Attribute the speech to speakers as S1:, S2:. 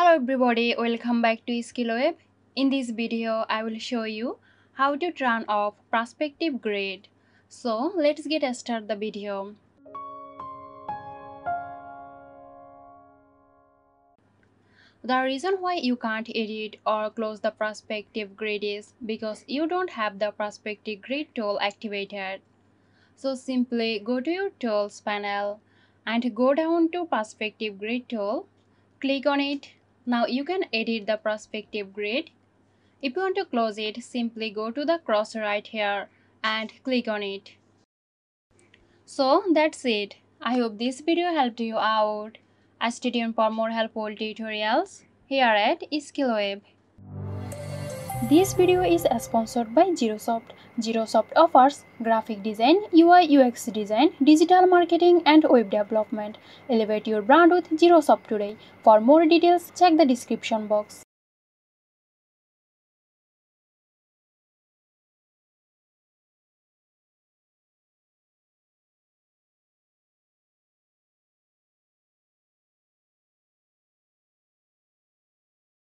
S1: Hello everybody, welcome back to SkillWeb. In this video, I will show you how to turn off perspective grid. So let's get started the video. The reason why you can't edit or close the perspective grid is because you don't have the perspective grid tool activated. So simply go to your tools panel and go down to perspective grid tool. Click on it. Now you can edit the perspective grid. If you want to close it, simply go to the cross right here and click on it. So that's it. I hope this video helped you out. Stay tuned for more helpful tutorials here at SkillWeb. This video is sponsored by Zerosoft. Zerosoft offers graphic design, UI UX design, digital marketing and web development. Elevate your brand with Zerosoft today. For more details, check the description box.